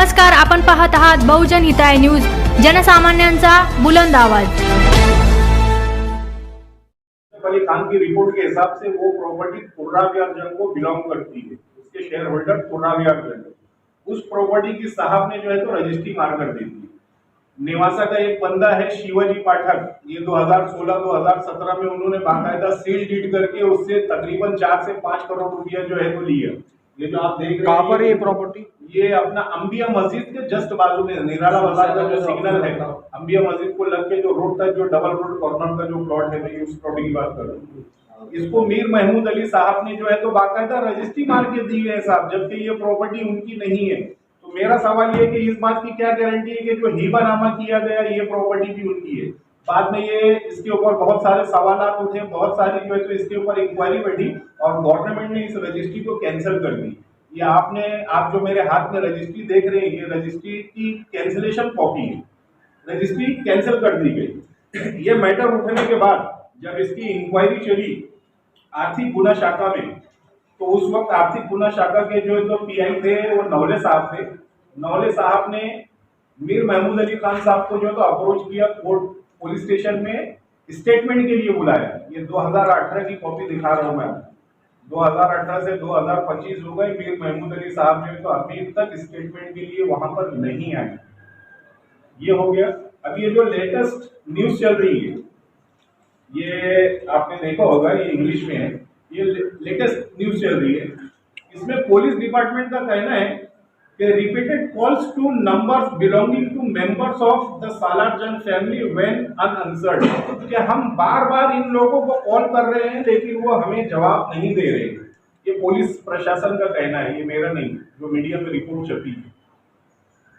नमस्कार, आपण पाहत आहात बहुजन हिताय न्यूज, जनसामान्यांचा बुलंद आवाज। अली खान की रिपोर्ट के हिसाब से वो प्रॉपर्टी तुर्राबियार को बिलोंग करती है, उसके शेयर होल्डर तुर्राबियार उस प्रॉपर्टी की साहब ने जो है तो रजिस्ट्री मार कर दी थी। नेवासा का एक बंदा है शिवाजी पाठक, ये 2016-2017 में उन्होंने बाकायदा सील डीड करके उससे तकरीबन 4 से 5 करोड़ रुपया जो है तो लिया। ये जो आप देख रहे हैं कहाँ पर ये प्रॉपर्टी, ये अपना अंबिया मस्जिद के जस्ट बाजू में निराला बाजार का जो सिग्नल है, अंबिया मस्जिद को लग के जो रोड तक जो डबल रोड कॉर्नर का जो प्लॉट है, मैं उस प्रॉपर्टी की बात कर रहा हूँ। इसको मीर महमूद अली साहब ने जो है तो बाकायदा रजिस्ट्री मार के दी है साहब, जबकि ये प्रॉपर्टी उनकी नहीं है। तो मेरा सवाल ये है कि इस बात की क्या गारंटी है कि जो हिबानामा किया गया ये प्रॉपर्टी भी उनकी है। बाद में ये इसके ऊपर बहुत सारे सवाल उठे, बहुत सारी जो है तो इसके ऊपर इंक्वायरी बैठी और गवर्नमेंट ने इस रजिस्ट्री को कैंसिल कर दी। ये आप जो मेरे हाथ में रजिस्ट्री देख रहे हैं, ये रजिस्ट्री की कैंसिलेशन कॉपी है, रजिस्ट्री कैंसिल कर दी गई। ये मैटर उठने के बाद जब इसकी इंक्वायरी चली आर्थिक गुना शाखा में, तो उस वक्त आर्थिक गुना शाखा के जो तो पीआई थे वो नवले साहब थे। नवले साहब ने मीर महमूद अली खान साहब को जो तो अप्रोच किया, कोर्ट पुलिस स्टेशन में स्टेटमेंट के लिए बुलाया। ये 2018 की कॉपी दिखा रहा हूं मैं, 2018 से 2025 हो गए, मीर महमूद अली साहब ने तो अभी तक स्टेटमेंट के लिए वहां पर नहीं आए। ये हो गया। अब ये जो लेटेस्ट न्यूज चल रही है, ये आपने देखा होगा, ये इंग्लिश में है, ये लेटेस्ट न्यूज चल रही है। इसमें पुलिस डिपार्टमेंट का कहना है कि repeated calls to numbers belonging to members of the Salar Jung family when unanswered, कि हम बार बार इन लोगों को कॉल कर रहे हैं लेकिन वो हमें जवाब नहीं दे रहे। ये पुलिस प्रशासन का कहना है, ये मेरा नहीं, जो मीडिया में रिपोर्ट छपी है।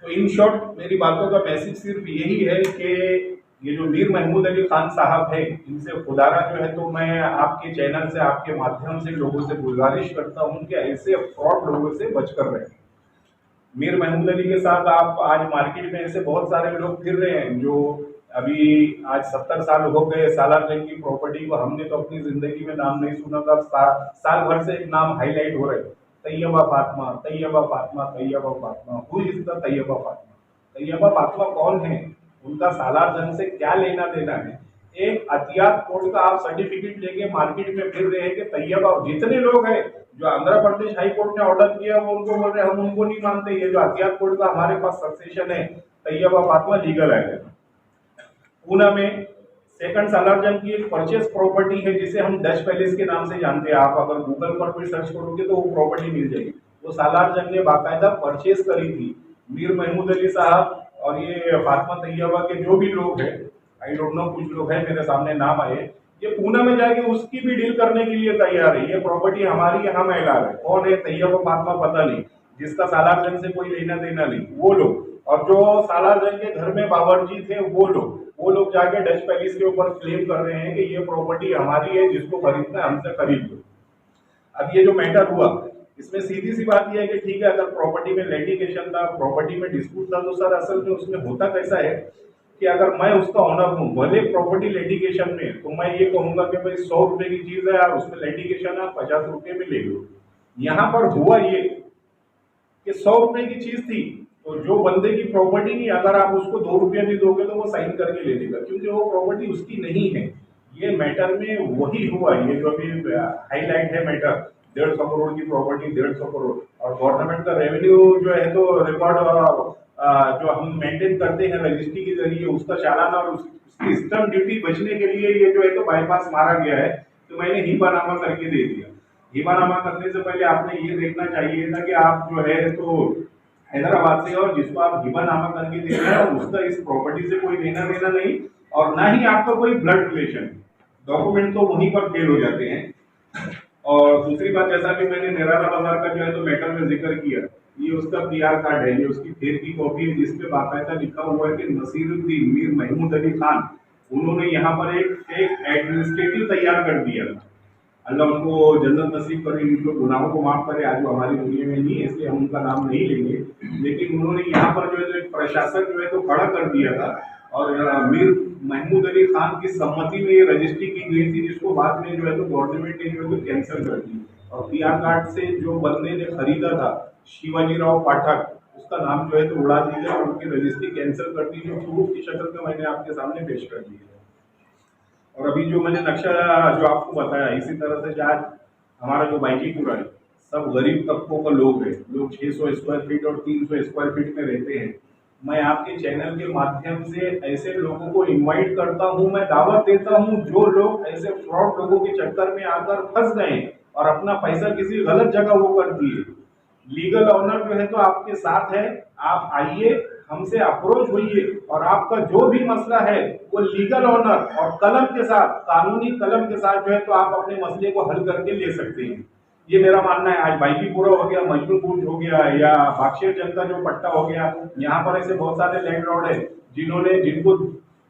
तो इन शॉर्ट मेरी बातों का मैसेज सिर्फ यही है कि ये जो मीर महमूद अली खान साहब है, इनसे खुदारा जो है तो मैं आपके चैनल से, आपके माध्यम से लोगों से गुजारिश करता हूं कि ऐसे फ्रॉड लोगों से बचकर रहें। मीर महमूद अली के साथ आप आज मार्केट में ऐसे बहुत सारे लोग फिर रहे हैं जो अभी आज 70 साल हो गए सालार जंग की प्रॉपर्टी को हमने तो अपनी जिंदगी में नाम नहीं सुना था। साल भर से एक नाम हाईलाइट हो रहे, Tayyaba Fatima, Tayyaba Fatima, Tayyaba Fatima. Who is the Tayyaba Fatima? Tayyaba Fatima कौन है? उनका सालार जंग से क्या लेना देना है? एक अतियात कोर्ट का आप सर्टिफिकेट लेके मार्केट में फिर रहे हैं कि तैयबा, जितने लोग हैं जो आंध्र प्रदेश हाई कोर्ट ने ऑर्डर किया वो उनको बोल रहे हम उनको नहीं मानते। ये जो अतियात कोर्ट का हमारे पास सक्सेशन है, तैयबा फातिमा लीगल है। पूना में सेकंड सालार जंग की एक परचेस प्रॉपर्टी है जिसे हम डच पैलेस के नाम से जानते हैं। आप अगर गूगल पर भी सर्च करोगे तो वो प्रॉपर्टी मिल जाएगी। वो सालार जंग ने बाकायदा परचेस करी थी। मीर महमूद अली साहब और ये फातिमा तैयबा के जो भी लोग हैं, आई डोंट नो, कुछ लोग हैं मेरे सामने नाम आए, ये पूना में जाके उसकी भी डील करने के लिए तैयार है। ये प्रॉपर्टी हमारी है, हम ऐलान है। कौन है तैयबा फातिमा? पता नहीं, जिसका सालार जंग से कोई लेना देना नहीं, वो लोग। और जो सालार जंग के घर में बावर्ची थे वो लोग जाके डच पैलेस के ऊपर क्लेम कर रहे हैं कि ये प्रॉपर्टी हमारी है, जिसको खरीदना है हमसे खरीद लो। अब ये जो मैटर हुआ, इसमें सीधी सी बात यह है कि ठीक है, अगर प्रॉपर्टी में लिटिगेशन था, प्रॉपर्टी में डिस्प्यूट था, तो सर असल में उसमें होता कैसा है कि अगर मैं उसका ऑनर हूँ, भले प्रॉपर्टी लिटिगेशन में, तो मैं ये कहूंगा कि भाई 100 रुपए की चीज है यार, उसमें लिटिगेशन आप 50 रुपए में ले लो। यहाँ पर हुआ ये कि 100 रुपए की चीज थी, तो जो बंदे की प्रॉपर्टी नहीं, अगर आप उसको 2 रुपया भी दोगे तो वो साइन करके ले लेगा, क्योंकि वो प्रॉपर्टी उसकी नहीं है। ये मैटर में वही हुआ, ये जो अभी हाईलाइट है मैटर, 150 करोड़ की प्रॉपर्टी, 150 करोड़, और गवर्नमेंट का रेवेन्यू जो है तो रिकॉर्ड जो हम मेंटेन करते हैं रजिस्ट्री के जरिए, उसका चालान और उसकी स्टैंप ड्यूटी बचने के लिए ये जो है तो बाईपास मारा गया है। तो मैंने हिबानामा करके दे दिया। हिबानामा करने से पहले आपने ये देखना चाहिए था कि आप जो है तो हैदराबाद से, और जिसको आप हिबानामा करके दे रहे हैं उसका इस प्रॉपर्टी से कोई लेना देना नहीं, और ना ही आपका कोई ब्लड रिलेशन। डॉक्यूमेंट तो वहीं पर फेल हो जाते हैं। और दूसरी बात, जैसा कि मैंने निराला बाजार का जो है तो मैटर में जिक्र किया, ये उसका पीआर कार्ड है, ये उसकी फेर की कॉपी है, जिसपे बाकायदा लिखा हुआ है कि नसीरुद्दीन मीर महमूद अली खान, उन्होंने यहाँ पर एक एडमिनिस्ट्रेटिव तैयार कर दिया था। अल्लाह उनको जन्नत नसीब करे, उनको गुनाहों को माफ करे। आज वो हमारी दुनिया में नहीं है, इसलिए हम उनका नाम नहीं लेंगे, लेकिन उन्होंने यहाँ पर जो है एक प्रशासन जो है तो खड़ा कर दिया था, और मीर महमूद अली खान की सम्मति में ये रजिस्ट्री की गई थी, जिसको बाद में जो है तो गवर्नमेंट ने जो है तो कैंसिल कर दी। और पीआर कार्ड से जो बंदे ने खरीदा था, शिवाजी राव पाठक, उसका नाम जो है तो उड़ा दीजिए और उनकी रजिस्ट्री कैंसिल कर दीजिए। प्रूफ की शक्ल में मैंने आपके सामने पेश कर दी है। और अभी जो मैंने नक्शा जो आपको बताया, इसी तरह से आज हमारा जो बाईजीपुरा है, सब गरीब तबकों का लोग है। लोग 600 स्क्वायर फीट और 300 स्क्वायर फीट में रहते हैं। मैं आपके चैनल के माध्यम से ऐसे लोगों को इनवाइट करता हूं, मैं दावत देता हूं, जो लोग ऐसे फ्रॉड लोगों के चक्कर में आकर फंस गए और अपना पैसा किसी गलत जगह वो कर दिए। लीगल ऑनर जो है तो आपके साथ है, आप आइए, हमसे अप्रोच होइए और आपका जो भी मसला है वो लीगल ऑनर और कलम के साथ, कानूनी कलम के साथ जो है तो आप अपने मसले को हल करके ले सकते हैं। ये मेरा मानना है। आज बाईजीपुरा हो गया, मजनूपुर हो गया या बागशेर जंग का जो पट्टा हो गया, यहाँ पर ऐसे बहुत सारे लैंडलॉर्ड है जिनको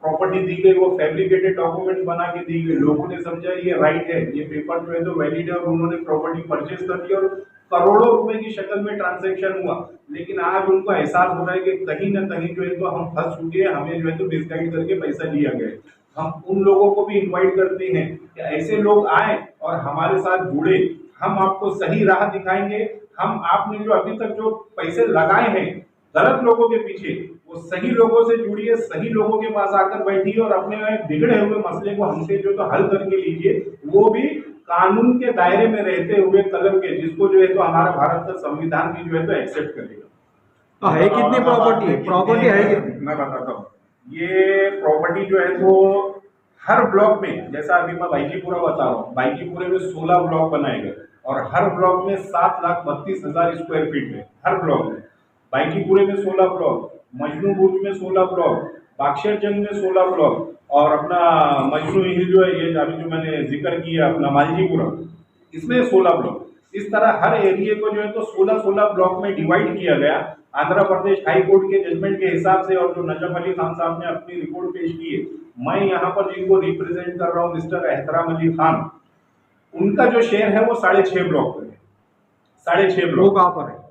प्रॉपर्टी दी गई वो फैब्रिकेटेड डॉक्यूमेंट बना के दी गई। लोगों ने समझा ये राइट है, ये पेपर जो है तो वैलिड है और उन्होंने प्रॉपर्टी परचेज कर दी और करोड़ों रुपए की शक्ल में ट्रांजैक्शन हुआ। लेकिन आज उनको एहसास हो रहा है कि कहीं ना कहीं जो है तो हम फंस चुके हैं, हमें जो है तो मिसगाइड करके पैसा लिया गया। हम उन लोगों को भी इनवाइट करते हैं कि ऐसे लोग आए और हमारे साथ जुड़े, हम आपको सही राह दिखाएंगे। हम आपने जो अभी तक जो पैसे लगाए हैं गलत लोगों के पीछे, वो सही लोगों से जुड़िए, सही लोगों के पास आकर बैठिए और अपने बिगड़े हुए मसले को हमसे जो तो हल करके लीजिए, वो भी कानून के दायरे में रहते हुए कलम के, जिसको जो है तो हमारा भारत का संविधान भी जो है तो एक्सेप्ट करेगा। है कितनी प्रॉपर्टी है कितनी? मैं बताता हूँ। ये प्रॉपर्टी जो है तो हर ब्लॉक में, जैसा अभी मैं बाईजीपुरा बता रहा हूँ, बाईजीपुरे में 16 ब्लॉक बनाए गए और हर ब्लॉक में 7,32,000 स्क्वायर फीट है। हर ब्लॉक में बाईजीपुरे में 16 ब्लॉक, मजनूपुर में 16 ब्लॉक, बागशेर जंग में 16 ब्लॉक और अपना मजनू हिल जो है, ये अभी जो मैंने जिक्र किया अपना मालजीपुरा, इसमें 16 ब्लॉक। इस तरह हर एरिया को जो है तो 16-16 ब्लॉक में डिवाइड किया गया। आंध्र प्रदेश हाई कोर्ट के जजमेंट के हिसाब से और जो नजफ अली खान साहब ने अपनी रिपोर्ट पेश की है, मैं यहाँ पर जिनको रिप्रेजेंट कर रहा हूँ मिस्टर एहतराम अली खान, उनका जो शेयर है वो 6.5 ब्लॉक है। 6.5 ब्लॉक कहाँ पर है?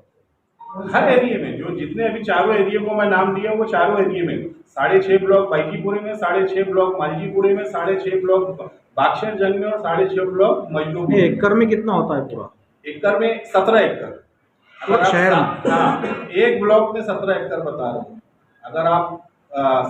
हर एरिया में, जो जितने अभी चारों एरिया को मैं नाम दिया वो चारों एरिया में 6.5 ब्लॉक बाईजीपुरे में, 6.5 ब्लॉक मालजीपुरे में, 6.5 ब्लॉक बागशेर जंग में और 6.5 ब्लॉक मजनूपुर। एकड़ में कितना होता है पूरा? एकड़ में 17 एकड़। अगर शहर हाँ, एक ब्लॉक में 17 एकड़ बता रहे हैं। अगर आप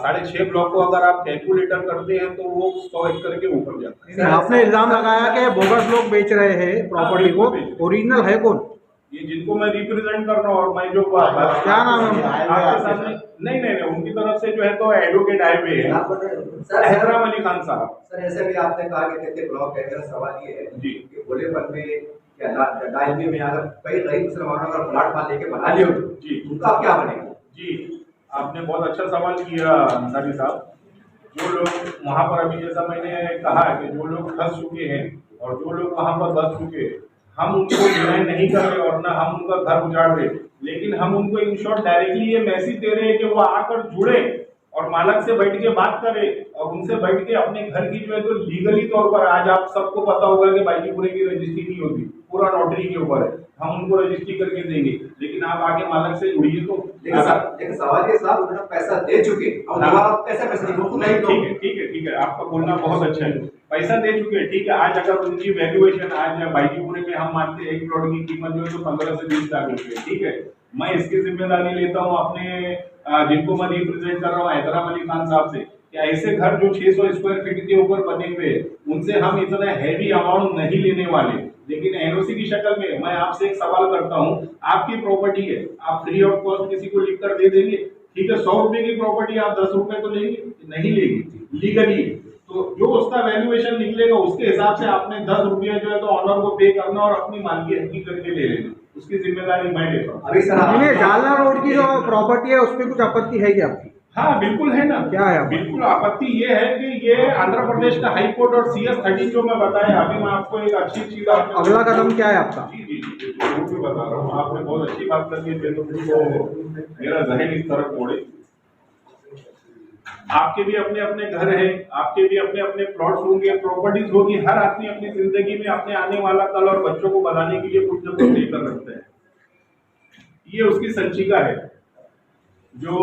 6.5 ब्लॉक को अगर आप कैलकुलेटर करते हैं तो वो 100 एकड़ के ऊपर जाता है। आपने इल्जाम लगाया कि बोगस लोग बेच रहे हैं प्रॉपर्टी को, ओरिजिनल है कौन? ये जिनको मैं रिप्रेजेंट कर रहा हूँ और मैं जो क्या नाम है उनका? आपके सामने नहीं, उनकी तरफ से जो है तो एडवोकेट आए हुए हैं, एहतराम अली खान साहब। सर ऐसे भी आपने कहा कि कितने ब्लॉक है, मेरा सवाल ये है जी कि भोलेपन में या डायबी में अगर कई गरीब मुसलमानों अगर प्लाट मान लेके बना लियो जी, उनका क्या बनेगा? जी आपने बहुत अच्छा सवाल किया अंसारी साहब। जो लोग वहाँ पर अभी, जैसा मैंने कहा कि जो लोग फंस चुके हैं और जो लोग वहाँ पर बस चुके हैं, हम उनको डिनाई नहीं कर रहे और ना हम उनका घर उजाड़ रहे, लेकिन हम उनको इन शॉर्ट डायरेक्टली ये मैसेज दे रहे हैं कि वो आकर जुड़े और मालक से बैठ के बात करें और उनसे बैठ के अपने घर की जो है तो लीगली तौर पर, आज आप सबको पता होगा कि बाईजीपुरे की रजिस्ट्री नहीं होती, पूरा नोटरी के ऊपर है, हम उनको रजिस्ट्री करके देंगे, लेकिन आप आगे मालक से जुड़िए। तो लेकिन सवाल ये साहब उन्होंने पैसा दे चुके और दोबारा पैसा नहीं, ठीक है, आपका बोलना बहुत अच्छा है। पैसा दे चुके हैं, ठीक है। आज अगर उनकी वैल्यूएशन आज बाईजीपुरे में हम मानते हैं एक प्लॉट की कीमत जो है तो 15 से 20 लाख रुपए, ठीक है। मैं इसकी जिम्मेदारी लेता हूँ अपने जिनको मैं रिप्रेजेंट कर रहा हूँ एहतराम अली खान साहब से, कि ऐसे घर जो 600 स्क्वायर फीट के ऊपर बने हुए हैं उनसे हम इतना हैवी अमाउंट नहीं लेने वाले। लेकिन एनओसी की शक्ल में मैं आपसे एक सवाल करता हूँ, आपकी प्रॉपर्टी है, आप फ्री ऑफ कॉस्ट किसी को लिख कर दे देंगे? ठीक है, 100 रुपए की प्रॉपर्टी आप 10 रुपए तो लेंगे? नहीं लेंगे, लीगली। तो जो उसका वैल्यूएशन निकलेगा उसके हिसाब से आपने 10 रुपया जो है तो ऑनर को पे करना और अपनी मालकी हकी करके ले लेना, उसकी जिम्मेदारी मैं लेता हूँ। अभी सर जालना रोड की जो प्रॉपर्टी है उसमें कुछ आपत्ति है क्या आपकी? हाँ बिल्कुल है ना। क्या है? बिल्कुल आपत्ति ये है कि ये आंध्र प्रदेश का हाई कोर्ट और CS-13 जो मैं बताया अभी, मैं आपको एक अच्छी चीज, अगला कदम क्या है आपका? जी जरूर भी बता रहा हूँ। आपने बहुत अच्छी बात करके मेरा जहन इस तरफ मोड़े। आपके भी अपने अपने घर हैं, आपके भी अपने अपने प्लॉट्स होंगे, प्रॉपर्टीज होगी। हर आदमी अपनी जिंदगी में अपने आने वाला कल और बच्चों को बनाने के लिए कुछ न कुछ लेकर रखते हैं। ये उसकी संचिका है जो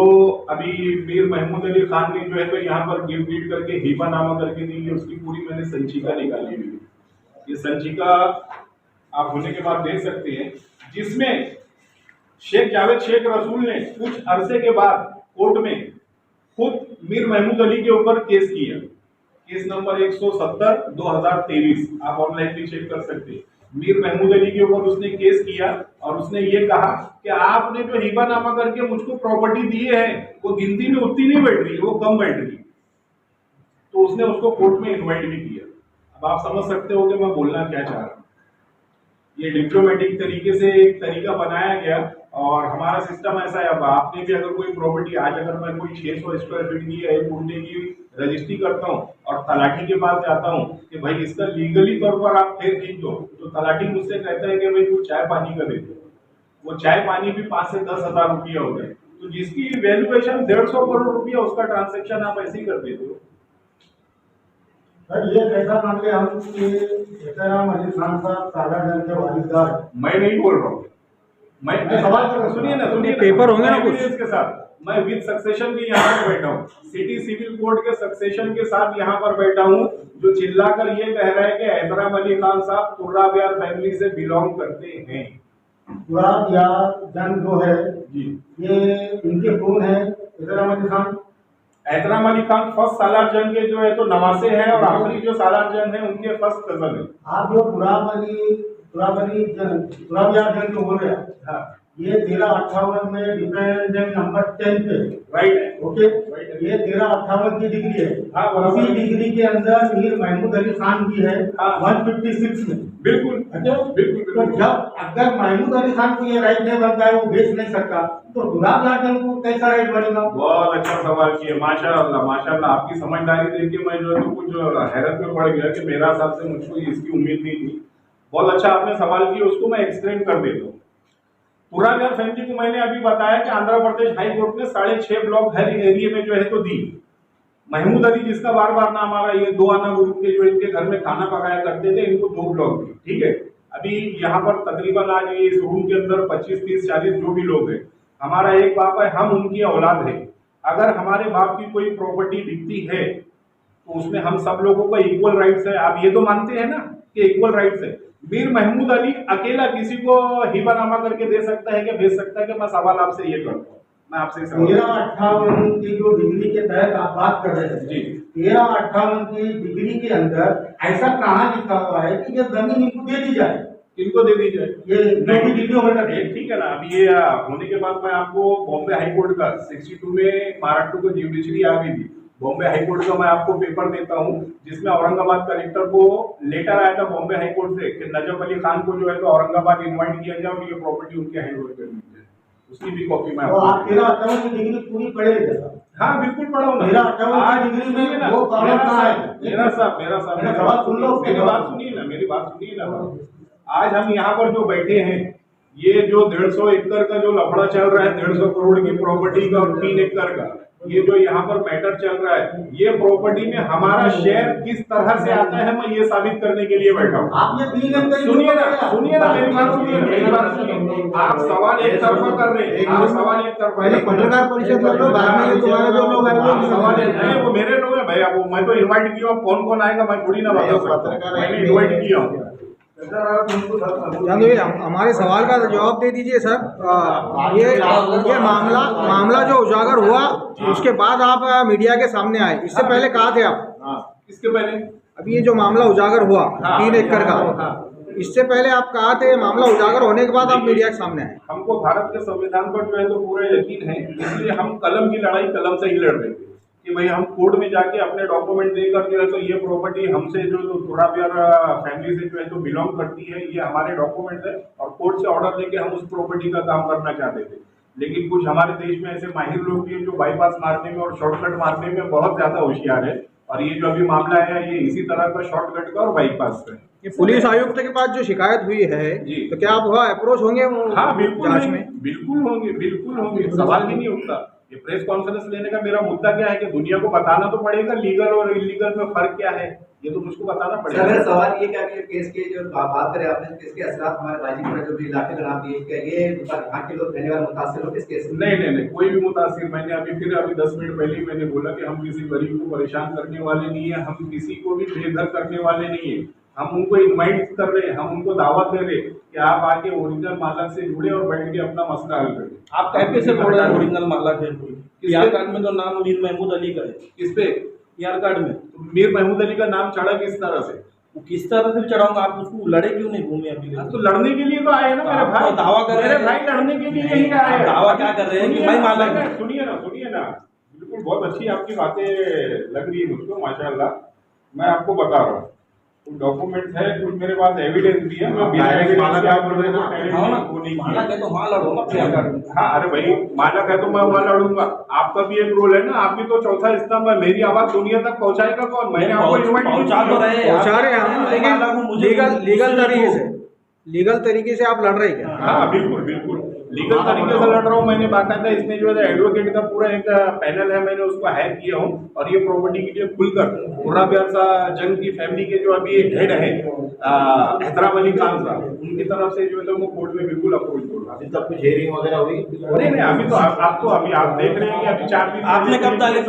अभी मीर महमूद अली खान ने जो है तो यहाँ पर गिफ्ट डीड करके हिबा नामा करके दी है, उसकी पूरी मैंने संचिका निकाली हुई है। ये संचिका आप होने के बाद देख सकते हैं, जिसमें शेख जावेद शेख रसूल ने कुछ अरसे के बाद कोर्ट में खुद मीर महमूद अली के ऊपर केस किया। केस नंबर 170/2023, आप ऑनलाइन भी चेक कर सकते हैं। मीर महमूद अली के ऊपर उसने केस किया और उसने ये कहा कि आपने जो हिबानामा करके मुझको प्रॉपर्टी दी है वो गिनती में उतनी नहीं बैठ रही, वो कम बैठ रही। तो उसने उसको कोर्ट में इन्वाइट भी किया। अब आप समझ सकते हो कि मैं बोलना क्या चाह रहा हूँ। ये डिप्लोमेटिक तरीके से एक तरीका बनाया गया और हमारा सिस्टम ऐसा है। अब आपने भी अगर कोई प्रॉपर्टी, आज अगर मैं कोई 600 स्क्वायर फीट की या 1 गुंठे की रजिस्ट्री करता हूँ और तलाठी के पास जाता हूँ कि भाई इसका लीगली तौर पर आप फेर खींच दो, तो तलाठी मुझसे कहता है कि भाई तू चाय पानी का दे दो। वो चाय पानी भी 5 से 10 हजार रुपया हो गए, तो जिसकी वैल्यूएशन 150 करोड़ रुपया, उसका ट्रांजेक्शन आप ऐसे ही कर देते हो। सर ये कैसा मान लिया हम कि एहतराम अली खान साहब सालार के वालिदार? मैं नहीं बोल रहा हूँ, मैं सवाल कर रहा हूँ। सुनिए ना, पेपर होंगे ना कुछ इसके साथ। मैं विद सक्सेशन भी यहाँ पर बैठा हूँ, सिटी सिविल कोर्ट के सक्सेशन के साथ यहाँ पर बैठा हूँ, जो चिल्लाकर ये कह रहा है कि एहतराम अली खान साहब तुर्राब यार फैमिली से बिलोंग करते हैं। तुर्राब यार जंग जो है जी, ये इनके कौन है? एहतराम अली खान। एहतराम अली खान फर्स्ट सालार जंग के जो है तो नवासे हैं और आखिरी जो सालार जंग है उनके फर्स्ट कजन है। आप जो तुर्राब यार जंग जो हो रहा है, हाँ, ये 1358 में डिपेंडेंट नंबर 10 पे, राइट है। ओके, ये 1358 की डिग्री है। हाँ, बराबर। उसी डिग्री के अंदर मीर महमूद अली खान की है हाँ। 156 में। बिल्कुल अच्छा, बिल्कुल तो जब अगर महमूद अली खान को ये राइट नहीं बनता है, वो बेच नहीं सकता, तो तुर्राब यार जंग को कैसा राइट बनेगा? बहुत अच्छा सवाल किया, माशाअल्लाह माशाअल्लाह। आपकी समझदारी देख के मैं जो है तो कुछ हैरत में पड़ गया कि मेरा हिसाब से मुझको इसकी उम्मीद नहीं थी। बहुत अच्छा आपने सवाल किया, उसको मैं एक्सप्लेन कर देता हूँ। तुर्राब यार फैमिली को मैंने अभी बताया कि आंध्र प्रदेश हाई कोर्ट ने 6.5 ब्लॉक हर एरिया में जो है तो दी। महमूद अली जिसका बार बार नाम आ रहा है, ये 2 आना ग्रुप के जो इनके घर में खाना पकाया करते थे, इनको 2 ब्लॉक दी। ठीक है, अभी यहाँ पर तकरीबन आज ये इस रूम के अंदर 25, 30, 40 जो भी लोग हैं, हमारा एक बाप है, हम उनकी औलाद है। अगर हमारे बाप की कोई प्रॉपर्टी बिकती है तो उसमें हम सब लोगों का इक्वल राइट्स है। आप ये तो मानते हैं ना कि इक्वल राइट्स है। मीर महमूद अली अकेला किसी को हिबानामा करके दे सकता है कि भेज सकता है? कि मैं सवाल आपसे ये करता हूँ, मैं आपसे 1358 की जो डिग्री के तहत आप बात कर रहे हैं जी, 1358 की डिग्री के अंदर ऐसा कहाँ लिखा हुआ है कि ये जमीन इनको दे दी जाए? इनको दे दी जाए? ये नहीं डिग्री होगा। ठीक है ना। अभी ये होने के बाद मैं आपको बॉम्बे हाई कोर्ट का 62 में महाराष्ट्र को जुडिशरी आ गई थी, बॉम्बे हाई कोर्ट का मैं आपको पेपर देता हूँ, जिसमें औरंगाबाद कलेक्टर को लेटर आया था बॉम्बे हाई कोर्ट से कि नजफ अली खान को जो है तो औरंगाबाद इन्वाइट किया जाए और ये प्रॉपर्टी उनके हैंड ओवर कर दी जाए। उसकी भी कॉपी मैं तो आप 1358 की डिग्री पूरी पढ़े थे? हाँ बिल्कुल पढ़ा हूँ। 1358 की डिग्री में वो कॉलम कहाँ है? मेरा साहब मेरा सवाल सुन लो। मेरी बात सुनिए ना, मेरी बात सुनिए ना। आज हम यहाँ पर जो बैठे हैं, ये जो 150 एकड़ का जो लफड़ा चल रहा है, 150 करोड़ की प्रॉपर्टी का और 3 एकड़ का, ये जो यहाँ पर मैटर चल रहा है, ये प्रॉपर्टी में हमारा शेयर किस तरह से आता है, मैं ये साबित करने के लिए बैठा हूँ। आप ये 3 एकड़ सुनिए ना मेरी बात सुनिए, मेरी बात सुनिए। आप सवाल एक तरफा कर रहे हैं, आप सवाल एक तरफा। पत्रकार परिषद में तो बाद में ये तुम्हारे जो लोग आए वो सवाल नहीं, वो मेरे लोग हैं भैया, वो मैं तो इन्वाइट किया हूँ, कौन कौन आएगा मैं थोड़ी ना बता सकता, मैंने इन्वाइट किया हूँ। हमारे सवाल का जवाब दे दीजिए सर। ये मामला जो उजागर हुआ उसके बाद आप मीडिया के सामने आए, इससे पहले कहाँ थे आप? इसके पहले अभी ये जो मामला उजागर हुआ 3 एकड़ का, इससे पहले आप कहाँ थे? मामला उजागर होने के बाद आप मीडिया के सामने आए। हमको भारत के संविधान पर जो है तो पूरा यकीन है, इसलिए हम कलम की लड़ाई कलम से ही लड़ रहे थे कि भाई हम कोर्ट में जाके अपने डॉक्यूमेंट देकर जो है तो ये प्रॉपर्टी हमसे जो तुर्राब यार फैमिली से जो है तो बिलोंग करती है, ये हमारे डॉक्यूमेंट है, और कोर्ट से ऑर्डर लेके हम उस प्रॉपर्टी का काम करना चाहते थे। लेकिन कुछ हमारे देश में ऐसे माहिर लोग भी हैं जो बाईपास मारने में और शॉर्टकट मारने में बहुत ज्यादा होशियार है, और ये जो अभी मामला है ये इसी तरह का शॉर्टकट का और बाईपास का है। ये पुलिस आयुक्त के पास जो शिकायत हुई है जी, तो क्या आप वहाँ अप्रोच होंगे? हाँ बिल्कुल जांच में बिल्कुल होंगे, बिल्कुल होंगे, सवाल ही नहीं उठता। ये प्रेस कॉन्फ्रेंस लेने का मेरा मुद्दा क्या है कि दुनिया को बताना तो पड़ेगा लीगल और इलीगल में फर्क क्या है, ये तो मुझको बताना पड़ेगा। मेरा सवाल ये क्या कि केस के जो बात करें आपने, केस के असरात हमारे गाजीपुर जो भी इलाके का नाम दिए, क्या ये यहाँ के लोग रहने वाले मुतासिर लोग इस केस में? नहीं, कोई भी मुतासिर। मैंने अभी 10 मिनट पहले ही मैंने बोला कि हम किसी गरीब को परेशान करने वाले नहीं है, हम किसी को भी बेघर करने वाले नहीं है। हम उनको इनवाइट कर रहे हैं, हम उनको दावत दे रहे हैं कि आप आके ओरिजिनल मालक से जुड़े और बैठ के अपना मसला हल करें। आप कैफे से बोल रहे हैं ओरिजिनल मालक है कोई? पीआर कार्ड में तो नाम मीर महमूद अली का है। किस पे? पीआर कार्ड में मीर महमूद अली का नाम चढ़ा किस तरह से? वो किस तरह से चढ़ाऊंगा? आप उसको लड़े क्यों नहीं घूमे अभी? तो लड़ने के लिए तो आए ना मेरे भाई, दावा कर रहे हैं। मेरे भाई लड़ने के लिए ही आए हैं। दावा क्या कर रहे हैं कि मैं मालक हूं? सुनिए ना, बिल्कुल बहुत अच्छी आपकी बातें लग रही है मुझको, माशाल्लाह। मैं आपको बता रहा हूँ, कुछ डॉक्यूमेंट्स है, कुछ मेरे पास एविडेंस भी है। मैं बिना एविडेंस के आप बोल रहे हाँ ना, मालक है तो वहाँ लड़ो ना पीआर कार्ड में। हाँ, अरे भाई मालक है तो मैं वहाँ लड़ूंगा। आपका भी एक रोल है ना, आप भी तो चौथा स्तंभ है। मेरी आवाज दुनिया तक पहुंचाएगा कौन? मैंने आपको इन्वाइट पहुंचा तो रहे हैं, पहुंचा रहे हैं हम, लेकिन लीगल तरीके से आप लड़ रहे हैं क्या? हाँ बिल्कुल लीगल तरीके से लड़ रहा हूँ। मैंने बाकायदा इसमें जो है एडवोकेट का पूरा एक पैनल है, मैंने उसको हायर किया हूँ और ये प्रॉपर्टी के लिए खुलकर मुर्रा प्यासा जंग की फैमिली के जो अभी हेड है एहतराम अली खान साहब, उनकी तरफ से जो है तो मैं कोर्ट में बिल्कुल अप्रोच करूँगा। अभी तक कुछ हेयरिंग वगैरह हुई? नहीं, अभी तो अभी आप देख रहे हैं कि अभी 4 दिन आपने कब डाले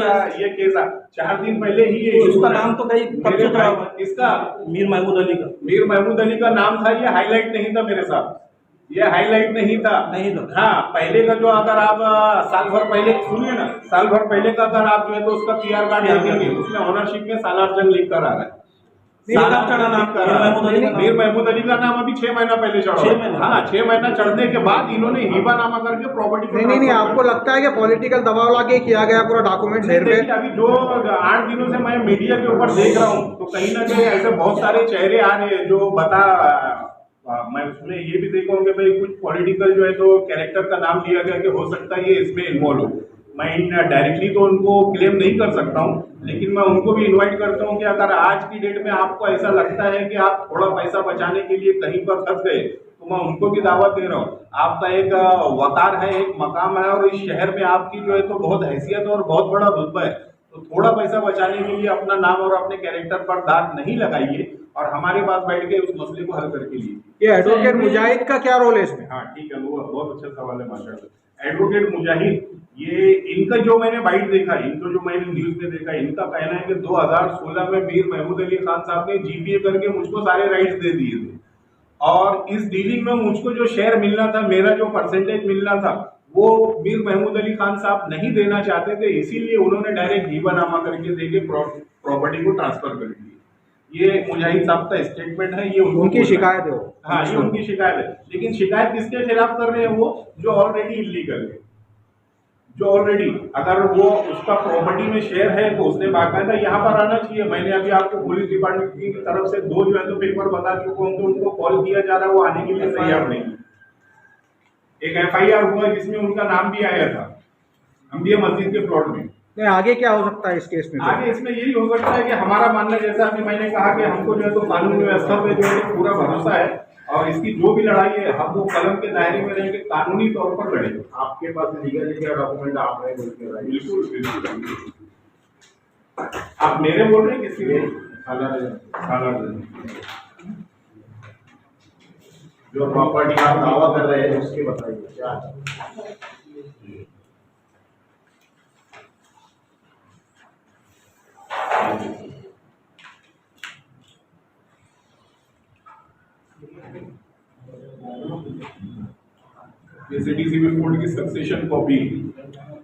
ये केस 4 दिन पहले ही ये उसका नाम तो कहीं कब से चढ़ा हुआ है? किसका? मीर महमूद अली का। मीर महमूद अली का नाम था, ये हाईलाइट नहीं था मेरे साथ, ये हाईलाइट नहीं था। हाँ, पहले का जो अगर आप साल भर पहले सुनिए ना, साल भर पहले का अगर आप जो है तो उसका पीआर कार्ड देखेंगे, उसमें ऑनरशिप में सालार जंग लिख कर आ रहा है। मीर महमूद अली का नाम अभी 6 महीना पहले चढ़ा। हाँ, 6 महीना चढ़ने के बाद इन्होंने हिबा नामा करके प्रॉपर्टी नहीं, आपको लगता है कि पॉलिटिकल दबाव लाके किया गया पूरा डॉक्यूमेंट हेर फेर? अभी जो 8 दिनों से मैं मीडिया के ऊपर देख रहा हूँ तो कहीं ना कहीं ऐसे बहुत सारे चेहरे आ रहे हैं जो मैं उसमें ये भी देखा हूँ कि भाई कुछ पॉलिटिकल जो है तो कैरेक्टर का नाम लिया गया कि हो सकता है ये इसमें इन्वॉल्व हो। मैं डायरेक्टली तो उनको क्लेम नहीं कर सकता हूँ, लेकिन मैं उनको भी इनवाइट करता हूँ कि अगर आज की डेट में आपको ऐसा लगता है कि आप थोड़ा पैसा बचाने के लिए कहीं पर फंस गए तो मैं उनको भी दावत दे रहा हूँ। आपका एक वकार है, एक मकाम है और इस शहर में आपकी जो है तो बहुत हैसियत और बहुत बड़ा रुतबा है, तो थोड़ा पैसा बचाने के लिए अपना नाम और अपने कैरेक्टर पर दाग नहीं लगाइए और हमारे पास बैठ के उस मसले को हल करके लिए। ये एडवोकेट मुजाहिद का क्या रोल है इसमें? हाँ ठीक है, वो बहुत अच्छा सवाल है माशाल्लाह। एडवोकेट मुजाहिद, ये इनका जो मैंने बाइट देखा, इनको जो मैंने न्यूज में देखा, इनका कहना है कि 2016 में मीर महमूद अली खान साहब ने जीपीए करके मुझको सारे राइट्स दे दिए थे और इस डीलिंग में मुझको जो शेयर मिलना था, मेरा जो परसेंटेज मिलना था, वो मीर महमूद अली खान साहब नहीं देना चाहते थे, इसीलिए उन्होंने डायरेक्ट हिबानामा करके देके प्रॉपर्टी को ट्रांसफर कर दिया। ये मुजाहिद साहब का स्टेटमेंट है, ये उनकी शिकायत है। हाँ, ये उनकी शिकायत है, लेकिन शिकायत किसके खिलाफ कर रहे हैं? वो जो ऑलरेडी इलीगल है, जो ऑलरेडी अगर वो उसका प्रॉपर्टी में शेयर है तो उसने बाकायदा यहाँ पर आना चाहिए। मैंने अभी आपको पुलिस डिपार्टमेंट की तरफ से 2 जो है तो पेपर बता चुका हूँ तो उनको कॉल किया जा रहा है, वो आने के लिए तैयार नहीं। एक FIR हुआ जिसमें उनका नाम भी आया था अंबिया मस्जिद के प्लॉट में। नहीं, आगे क्या हो सकता है इस केस में? आगे इसमें यही हो सकता है कि हमारा मानना, जैसा अभी मैंने कहा कि हमको जो है तो कानून व्यवस्था पे जो है पूरा भरोसा है और इसकी जो भी लड़ाई है हम वो कलम के दायरे में रहेंगे, कानूनी तौर पर लड़ेंगे। आपके पास लीगल डॉक्यूमेंट आप है? बिल्कुल। आप मेरे बोल रहे हैं किसके लिए? जो प्रॉपर्टी आप दावा कर रहे हैं उसके बताइए क्या है? ये सिटी सिविल कोड की सक्सेशन कॉपी,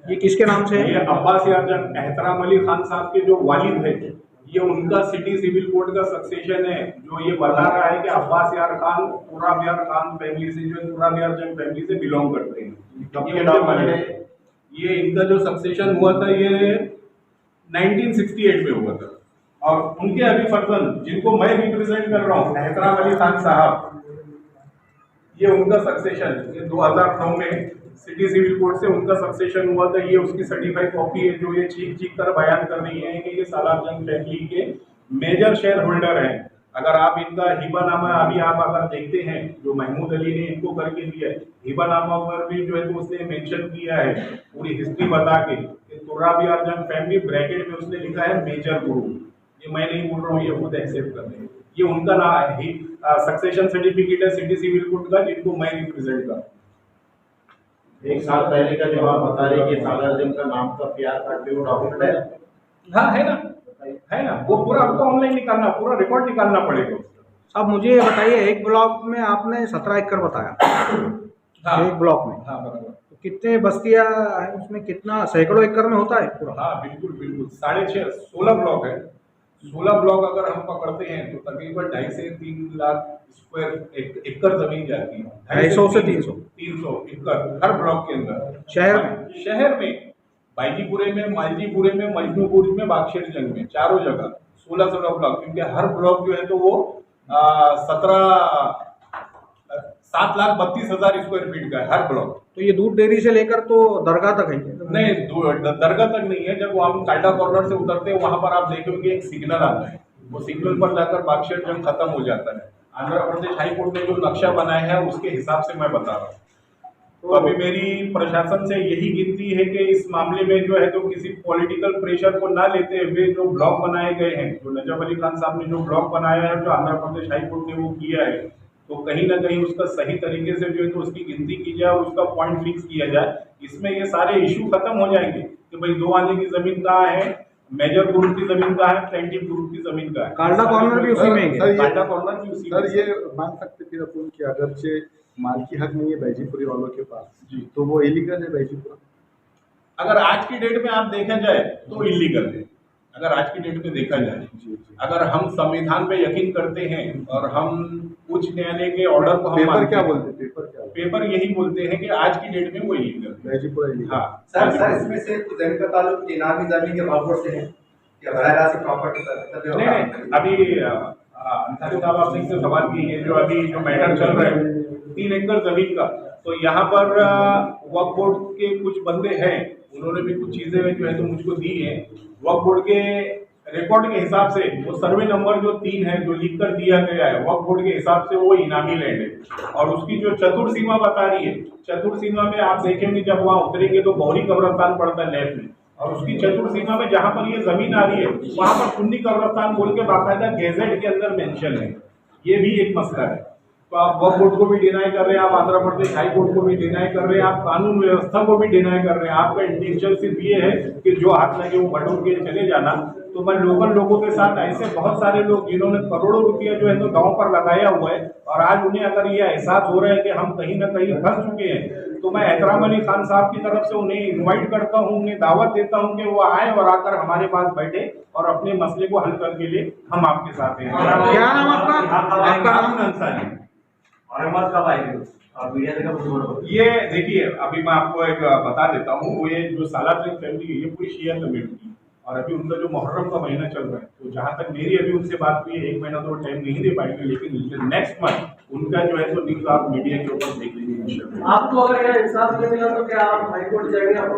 ये किसके नाम से है? ये अब्बास यार जंग एहतराम अली खान साहब के जो वालिद है, ये उनका सिटी सिविल कोड का सक्सेशन है, जो ये बता रहा है कि अब्बास यार खान तुराब यार खान फैमिली से, जो तुराब यार जंग फैमिली से बिलोंग करते हैं। ये इनका जो सक्सेशन हुआ था ये 1968 में हुआ था और उनके अभी फर्जंद जिनको मैं रिप्रेजेंट कर रहा हूँ एहतराम अली खान साहब, ये उनका सक्सेशन ये 2009 में सिटी सिविल कोर्ट से उनका सक्सेशन हुआ था। ये उसकी सर्टिफाइड कॉपी है जो ये चीख कर बयान कर रही है कि ये सालार जंग फैमिली के मेजर शेयर होल्डर हैं। अगर आप इनका हिबानामा अभी आप अगर देखते हैं जो महमूद अली ने इनको करके दिया है, हिबानामा पर भी जो है तो उसने मेंशन किया है पूरी हिस्ट्री बता के तुर्राब यार जंग फैमिली ब्रैकेट में उसने लिखा है मेजर गुरु। ये मैं नहीं बोल रहा हूँ, ये खुद एक्सेप्ट कर रहे हैं। ये उनका ना सक्सेशन सर्टिफिकेट है सिटी सिविल कोर्ट का, जिनको मैं रिप्रेजेंट कर रहा हूँ। 1 साल पहले का जब आप बता रहे कि सालार जंग का नाम का पीआर कार्ड पे वो डॉक्यूमेंट है? हाँ है ना, वो पूरा आपको ऑनलाइन निकालना, पूरा रिकॉर्ड निकालना पड़ेगा उसका। साहब मुझे ये बताइए, एक ब्लॉक में आपने 17 एकड़ बताया, हाँ एक ब्लॉक में हाँ बराबर। तो कितने बस्तियां हैं उसमें, कितना सैकड़ों एकड़ में होता है पूरा? हाँ बिल्कुल बिल्कुल 16.5 ब्लॉक है। 16 ब्लॉक अगर हम पकड़ते हैं तो तकरीबन 2.5 से 3 लाख स्क्वायर एकड़ जमीन जाती है। 250 से 300 एकड़ हर ब्लॉक के अंदर। शहर में बाईजीपुरे में, मालजीपुरे में, मजनूपुर में, बागशेरजंग में, चारों जगह 16 ब्लॉक, क्योंकि हर ब्लॉक जो है तो वो 7,32,000 स्क्वायर फीट का है हर ब्लॉक। तो ये दूध डेयरी से लेकर तो दरगाह तक है? नहीं, दरगाह तक नहीं है। जब हम काल्डा कॉर्नर से उतरते हैं वहां पर आप देखोगे एक सिग्नल आता है, वो सिग्नल पर जाकर बागशेरजंग खत्म हो जाता है। आंध्र प्रदेश हाई कोर्ट ने जो नक्शा बनाया है उसके हिसाब से मैं बता रहा हूँ। तो अभी मेरी प्रशासन से यही गिनती है कि इस मामले में जो है तो किसी पॉलिटिकल प्रेशर को ना लेते हुए जो ब्लॉक बनाए गए हैं, जो नजफ अली खान साहब ने जो ब्लॉक बनाया है, जो आंध्र प्रदेश हाई कोर्ट ने वो किया है, तो कहीं ना कहीं उसका सही तरीके से जो है तो उसकी गिनती की जाए और उसका पॉइंट फिक्स किया जाए। इसमें ये सारे इशू खत्म हो जाएंगे कि भाई 2 आने की जमीन कहाँ है, मेजर ग्रुप की जमीन कहाँ है, प्लेंटिव ग्रुप की जमीन कहाँ है। काल्डा कॉर्नर भी उसी में है? काल्डा कॉर्नर भी उसी में। सर ये मान सकते फिर अपन कि अगरचे मालकी हक नहीं है बैजीपुरी वालों के पास जी, तो वो इलीगल है बैजीपुरा? अगर आज की डेट में आप देखा जाए तो इलीगल है। अगर आज की डेट में देखा जाए, अगर हम संविधान पे यकीन करते हैं और हम उच्च न्यायालय के ऑर्डर को हम पेपर क्या मानते हैं, बोलते, पेपर क्या बोलते? पेपर यही बोलते हैं कि आज की डेट में वो इलीगल है। बैजीपुरा इलीगल? हाँ सर इसमें से कुछ जमीन का ताल्लुक इनामी जमीन के भाव से है या बराह रास्त प्रॉपर्टी नहीं, अभी अंसारी साहब आपने इससे सवाल की है, जो अभी जो मैटर चल रहा है 3 एकड़ जमीन का, तो यहाँ पर वक्फ बोर्ड के कुछ बंदे हैं, उन्होंने भी कुछ चीजें जो है तो मुझको दी है। वक्फ बोर्ड के रिकॉर्ड के हिसाब से वो सर्वे नंबर जो 3 है जो लिख कर दिया गया है वक्फ बोर्ड के हिसाब से वो इनामी लैंड है। और उसकी जो चतुर सीमा बता रही है, चतुर सीमा में आप देखेंगे जब वहाँ उतरेंगे तो बौरी कब्रस्तान पड़ता है लेफ्ट में, और उसकी चतुर सीमा में जहाँ पर ये जमीन आ रही है वहाँ पर सुन्नी कब्रस्तान बोल के बाकायदा गैजेट के अंदर मेंशन है। ये भी एक मसला है। तो आप वक्फ बोर्ड को भी डिनाई कर रहे हैं, आप आंध्र प्रदेश हाई कोर्ट को भी डिनाई कर रहे हैं, आप कानून व्यवस्था को भी डिनाई कर रहे हैं। आपका इंटेंशन सिर्फ ये है कि जो हाथ लगे वो बटोर के चले जाना। तो मैं लोकल लोगों के साथ ऐसे बहुत सारे लोग जिन्होंने करोड़ों रुपया जो है तो गांव पर लगाया हुआ है, और आज उन्हें अगर ये एहसास हो रहा है कि हम कहीं ना कहीं फंस चुके हैं, तो मैं एहतराम अली खान साहब की तरफ से उन्हें इन्वाइट करता हूँ, उन्हें दावत देता हूँ कि वो आए और आकर हमारे पास बैठे और अपने मसले को हल करने के लिए हम आपके साथ हैं। क्या नाम आपका? आपका नाम अंसारी। और कब आएंगे और मीडिया से कब? ये देखिए, अभी मैं आपको एक बता देता हूँ, वो ये जो सालार फैमिली है ये पूरी शिया कम्युनिटी, और अभी उनका जो मुहर्रम का महीना चल रहा है, तो जहाँ तक मेरी अभी उनसे बात हुई है 1 महीना तो टाइम नहीं दे पाएंगे, लेकिन नेक्स्ट मंथ उनका जो है तो न्यूज आप मीडिया के ऊपर देख लीजिए। आपको अगर यह इंसाफ नहीं मिला तो क्या आप हाई कोर्ट जाएंगे? आपको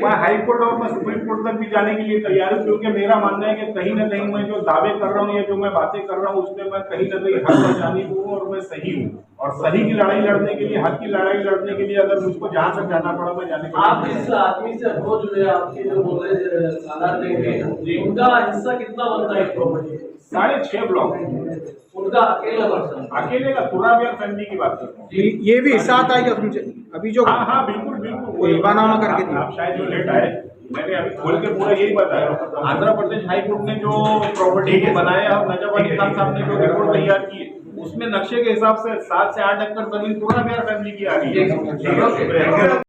मैं हाई कोर्ट और मैं सुप्रीम कोर्ट तक भी जाने के लिए तैयार हूँ, क्योंकि मेरा मानना है कि कहीं ना कहीं मैं जो दावे कर रहा हूँ या जो मैं बातें कर रहा हूँ उसमें मैं कहीं ना कहीं हक पर जानी हूँ और मैं सही हूँ, और सही की लड़ाई लड़ने के लिए, हक की लड़ाई लड़ने के लिए अगर मुझको जहाँ तक जाना पड़ा मैं जाने के आप जिस आदमी से अप्रोच हुए, आपके जो बोल रहे सालार देंगे, उनका हिस्सा कितना बनता है प्रॉपर्टी? 6.5 ब्लॉक उनका अकेला पर्सन? अकेले का पूरा बिहार फैमिली की बात करता हूँ। ये भी हिस्सा आता है क्या तुमसे अभी जो? हाँ हाँ बिल्कुल बिल्कुल, वो इबानामा करके दिया। आप शायद जो लेट आए, मैंने अभी खोल के पूरा यही बताया। आंध्र प्रदेश हाई कोर्ट ने जो प्रॉपर्टी को बनाया और नजफ अली खान साहब ने जो रिपोर्ट तैयार की है उसमें नक्शे के हिसाब से 7 से 8 एकड़ जमीन पूरा बिहार फैमिली की आ गई है।